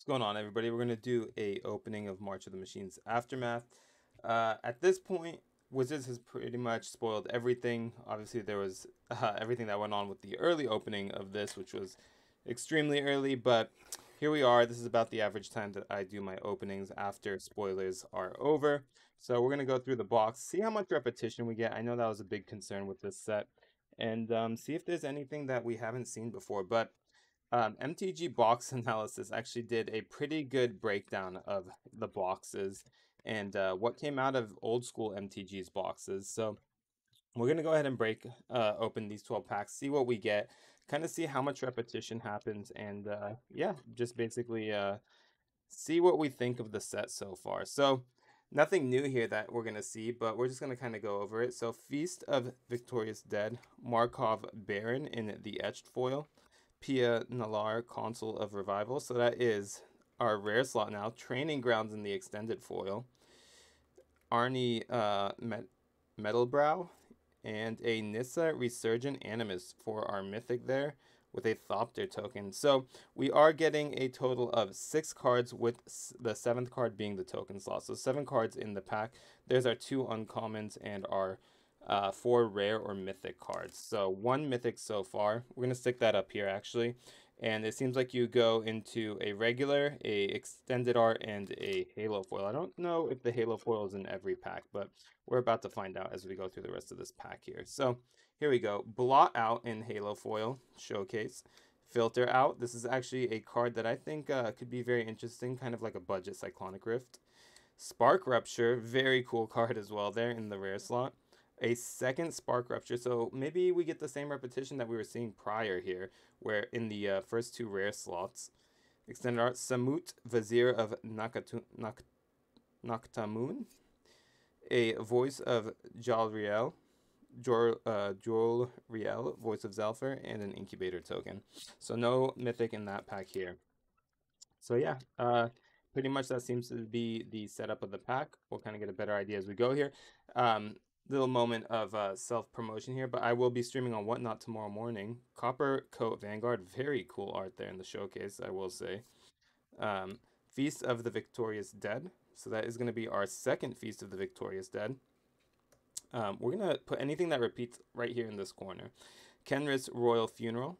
What's going on, everybody? We're gonna do a opening of March of the Machines Aftermath. At this point, Wizards has pretty much spoiled everything. Obviously, there was everything that went on with the early opening of this, which was extremely early. But here we are. This is about the average time that I do my openings after spoilers are over. So we're gonna go through the box, see how much repetition we get. I know that was a big concern with this set, and see if there's anything that we haven't seen before. But MTG Box Analysis actually did a pretty good breakdown of the boxes and what came out of old school MTG's boxes. So we're going to go ahead and break open these 12 packs, see what we get, kind of see how much repetition happens, and yeah, just basically see what we think of the set so far. So nothing new here that we're going to see, but we're just going to kind of go over it. So Feast of Victorious Dead, Markov Baron in the etched foil, Pia Nalar, Consul of Revival. So that is our rare slot now. Training Grounds in the extended foil. Arnie Metalbrow. And a Nissa Resurgent Animus for our mythic there with a Thopter token. So we are getting a total of 6 cards with the 7th card being the token slot. So 7 cards in the pack. There's our 2 uncommons and our 4 rare or mythic cards. So 1 mythic so far. We're going to stick that up here actually. And it seems like you go into a regular, a extended art, and a halo foil. I don't know if the halo foil is in every pack, but we're about to find out as we go through the rest of this pack here. So here we go. Blot Out in halo foil showcase. Filter Out. This is actually a card that I think could be very interesting, kind of like a budget Cyclonic Rift. Spark Rupture, very cool card as well there in the rare slot. A second Spark Rupture, so maybe we get the same repetition that we were seeing prior here, where in the first 2 rare slots. Extended art, Samut, Vizier of Noctamoon. A Voice of Jalriel, Riel, Voice of Zelfer, and an Incubator token. So no mythic in that pack here. So yeah, pretty much that seems to be the setup of the pack. We'll kind of get a better idea as we go here. Little moment of self-promotion here, but I will be streaming on Whatnot tomorrow morning. Copper Coat Vanguard, very cool art there in the showcase, I will say. Um, Feast of the Victorious Dead. So that is going to be our second Feast of the Victorious Dead. We're going to put anything that repeats right here in this corner. Kenris Royal Funeral.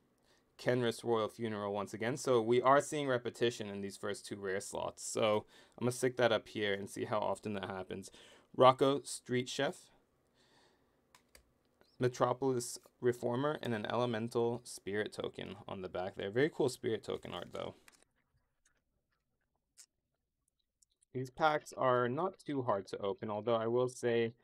Kenris Royal Funeral once again. So we are seeing repetition in these first 2 rare slots. So I'm going to stick that up here and see how often that happens. Rocco Street Chef. Metropolis Reformer, and an Elemental Spirit token on the back there. Very cool Spirit token art, though. These packs are not too hard to open, although I will say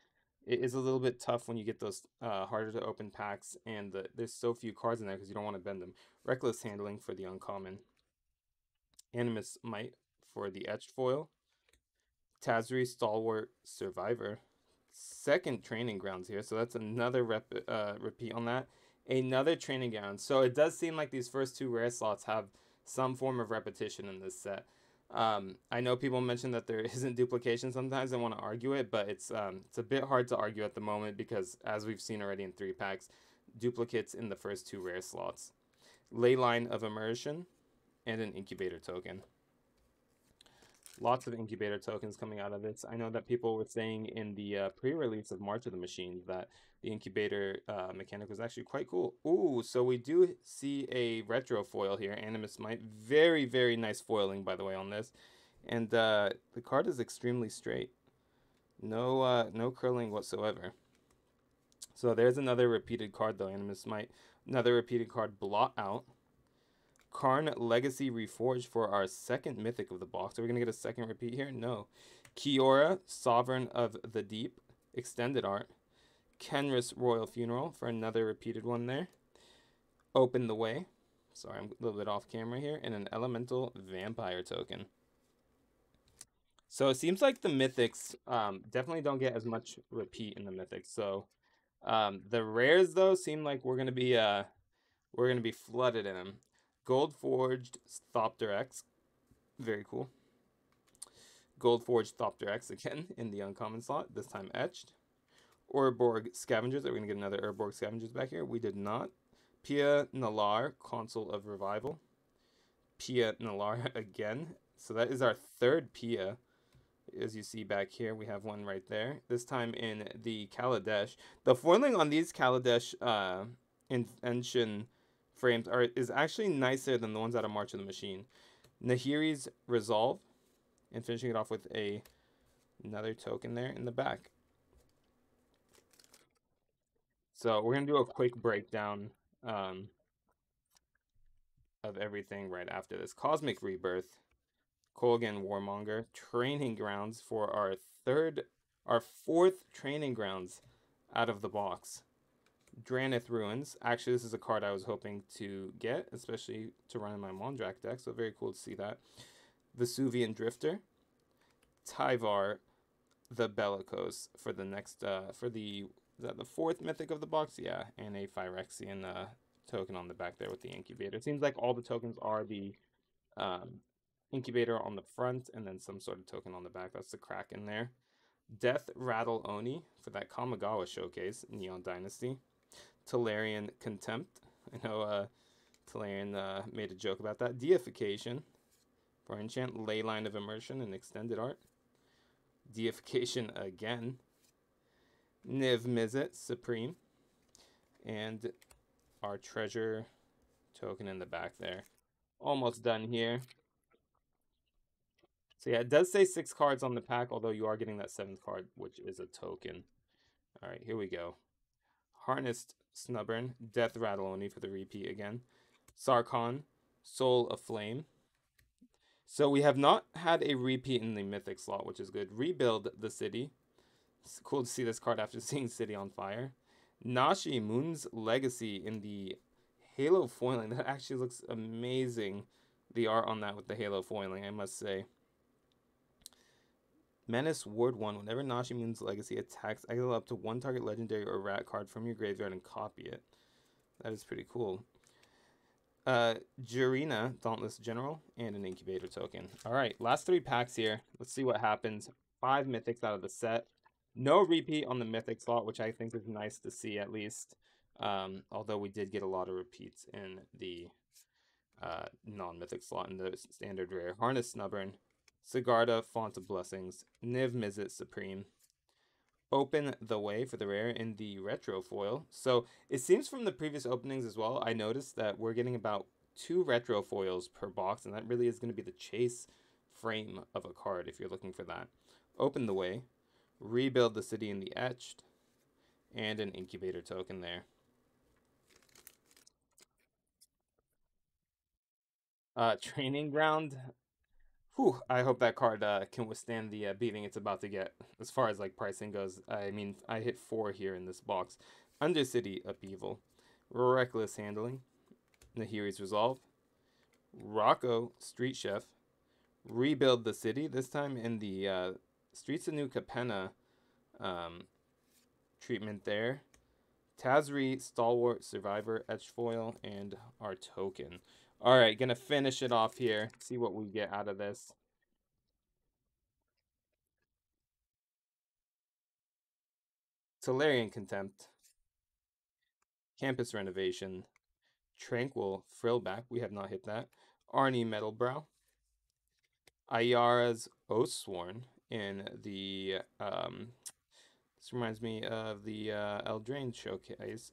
it is a little bit tough when you get those harder to open packs, and there's so few cards in there because you don't want to bend them. Reckless Handling for the uncommon. Animus Might for the etched foil. Tazri Stalwart Survivor. Second Training Grounds here, so that's another repeat on that. Another Training Grounds. So it does seem like these first 2 rare slots have some form of repetition in this set. I know people mention that there isn't duplication sometimes. I want to argue it, but it's a bit hard to argue at the moment because, as we've seen already in 3 packs, duplicates in the first 2 rare slots. Leyline of Immersion and an Incubator token. Lots of Incubator tokens coming out of this. I know that people were saying in the pre-release of March of the Machines that the Incubator mechanic was actually quite cool. Ooh, so we do see a retro foil here, Animus Might. Very, very nice foiling, by the way, on this. And the card is extremely straight. No curling whatsoever. So there's another repeated card, though, Animus Might. Another repeated card, Blot Out. Karn Legacy Reforged for our second mythic of the box. Are we going to get a second repeat here? No. Kiora, Sovereign of the Deep, extended art. Kenris Royal Funeral for another repeated one there. Open the Way. Sorry, I'm a little bit off camera here. And an Elemental Vampire token. So it seems like the mythics definitely don't get as much repeat in the mythics. So the rares, though, seem like we're gonna be flooded in them. Gold Forged Thopter X. Very cool. Gold Forged Thopter X again in the uncommon slot, this time etched. Urborg Scavengers. Are we going to get another Urborg Scavengers back here? We did not. Pia Nalar, Consul of Revival. Pia Nalar again. So that is our third Pia. As you see back here, we have one right there. This time in the Kaladesh. The foiling on these Kaladesh Invention frames is actually nicer than the ones out of March of the Machine. Nahiri's Resolve, and finishing it off with another token there in the back. So we're gonna do a quick breakdown of everything right after this. Cosmic Rebirth, Kolgan Warmonger, Training Grounds for our fourth Training Grounds out of the box. Dranith Ruins. Actually, this is a card I was hoping to get, especially to run in my Mondrak deck, so very cool to see that. Vesuvian Drifter, Tyvar the Bellicose for the next, is that the fourth mythic of the box? Yeah, and a Phyrexian token on the back there with the incubator. It seems like all the tokens are the incubator on the front and then some sort of token on the back. That's the crack in there. Death Rattle Oni for that Kamigawa showcase, Neon Dynasty. Tolarian Contempt. I know Tolarian made a joke about that. Deification for enchant. Leyline of Immersion and extended art. Deification again. Niv Mizzet Supreme. And our treasure token in the back there. Almost done here. So yeah, it does say 6 cards on the pack, although you are getting that 7th card, which is a token. All right, here we go. Harnessed Snubburn, Death Rattle Oni for the repeat again. Sarkhan, Soul of Flame. So we have not had a repeat in the Mythic slot, which is good. Rebuild the City. It's cool to see this card after seeing City on Fire. Nashi, Moon's Legacy in the Halo foiling. That actually looks amazing. The art on that with the Halo foiling, I must say. Menace Ward 1. Whenever Nashi Moon's Legacy attacks, exile up to 1 target legendary or rat card from your graveyard and copy it. That is pretty cool. Jurina, Dauntless General, and an Incubator token. Alright, last 3 packs here. Let's see what happens. 5 Mythics out of the set. No repeat on the Mythic slot, which I think is nice to see at least. Although we did get a lot of repeats in the non-Mythic slot in the standard rare. Harness Snubburn. Sigarda, Font of Blessings, Niv Mizzet Supreme. Open the Way for the rare in the retro foil. So it seems from the previous openings as well, I noticed that we're getting about 2 retro foils per box, and that really is going to be the chase frame of a card if you're looking for that. Open the Way, Rebuild the City in the Etched, and an Incubator token there. Training Ground. Whew, I hope that card can withstand the beating it's about to get. As far as like pricing goes, I mean, I hit 4 here in this box. Undercity Upheaval, Reckless Handling, Nahiri's Resolve, Rocco Street Chef, Rebuild the City. This time in the Streets of New Capenna treatment there. Tazri Stalwart Survivor Etched Foil and our token. All right, gonna finish it off here. See what we get out of this. Tolarian Contempt. Campus Renovation. Tranquil Frillback. We have not hit that. Arnie Metalbrow. Ayara's Oathsworn in the this reminds me of the Eldraine showcase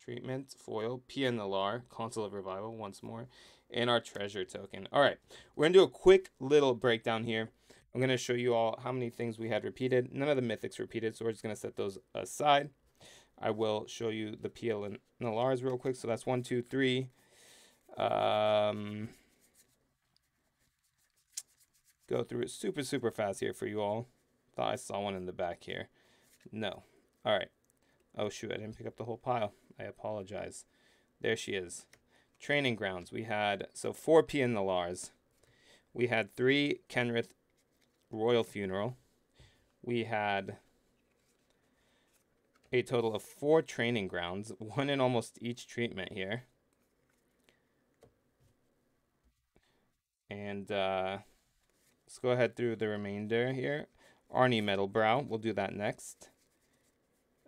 treatment foil. Pia Nalar, Console of Revival once more, and our treasure token. All right, we're gonna do a quick little breakdown here. I'm gonna show you all how many things we had repeated. None of the mythics repeated, so we're just gonna set those aside. I will show you the Pia and Nalars real quick. So that's 1, 2, 3. Go through it super fast here for you all. Thought I saw one in the back here. No. All right. Oh, shoot. I didn't pick up the whole pile. I apologize. There she is. Training Grounds. We had, so 4 P in the Lars. We had 3 Kenrith Royal Funeral. We had a total of 4 Training Grounds. 1 in almost each treatment here. And let's go ahead through the remainder here. Arnie Metalbrow. We'll do that next.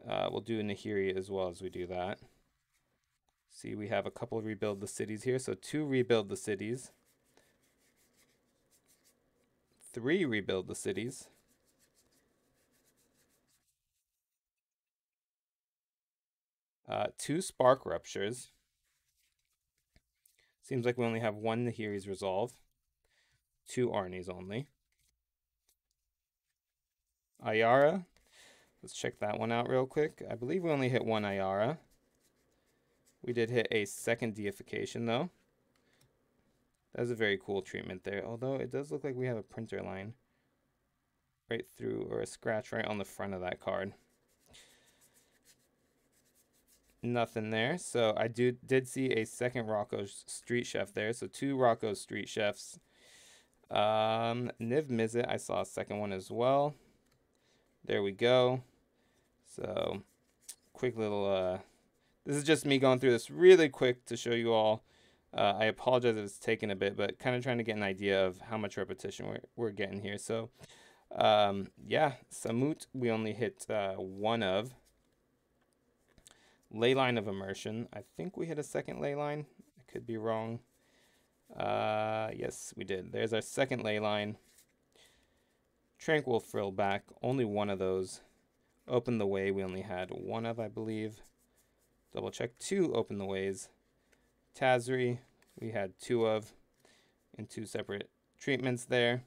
We'll do Nahiri as well as we do that. See, we have a couple of Rebuild the Cities here. So 2 Rebuild the Cities. 3 Rebuild the Cities. Two Spark Ruptures. Seems like we only have one Nahiri's Resolve. 2 Arnie's only. Ayara. Let's check that one out real quick. I believe we only hit 1 Ayara. We did hit a second Deification, though. That's a very cool treatment there, although it does look like we have a printer line right through, or a scratch right on the front of that card. Nothing there. So I did see a second Rocco's Street Chef there. So 2 Rocco's Street Chefs. Niv Mizzet, I saw a second one as well. There we go. So quick little, this is just me going through this really quick to show you all. I apologize if it's taken a bit, but kind of trying to get an idea of how much repetition we're getting here. So, yeah, Samut, we only hit 1 of. Leyline of Immersion. I think we hit a second Leyline. I could be wrong. Yes, we did. There's our second Leyline. Tranquil Frillback. Only 1 of those. Open the Way. We only had 1 of, I believe. Double check. 2 Open the Ways. Tazri. We had 2 of. In 2 separate treatments there.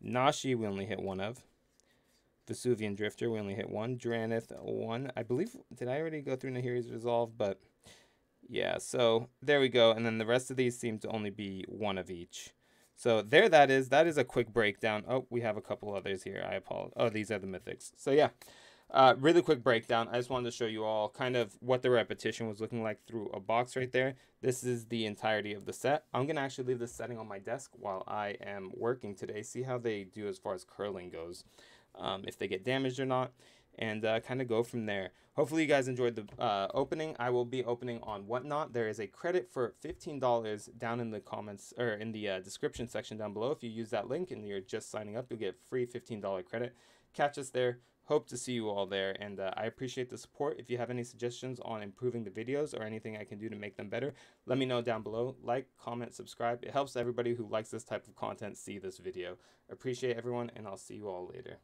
Nashi. We only hit 1 of. Vesuvian Drifter, we only hit 1. Dranith, 1. I believe, did I already go through Nahiri's Resolve? But, yeah, so there we go. And then the rest of these seem to only be 1 of each. So there that is. That is a quick breakdown. Oh, we have a couple others here. I apologize. Oh, these are the Mythics. So, yeah, really quick breakdown. I just wanted to show you all kind of what the repetition was looking like through a box right there. This is the entirety of the set. I'm going to actually leave this setting on my desk while I am working today. See how they do as far as curling goes. If they get damaged or not, and kind of go from there. Hopefully you guys enjoyed the opening. I will be opening on Whatnot. There is a credit for $15 down in the comments, or in the description section down below. If you use that link and you're just signing up, you'll get free $15 credit. Catch us there. Hope to see you all there, and I appreciate the support. If you have any suggestions on improving the videos or anything I can do to make them better, let me know down below. Like, comment, subscribe. It helps everybody who likes this type of content see this video. Appreciate everyone, and I'll see you all later.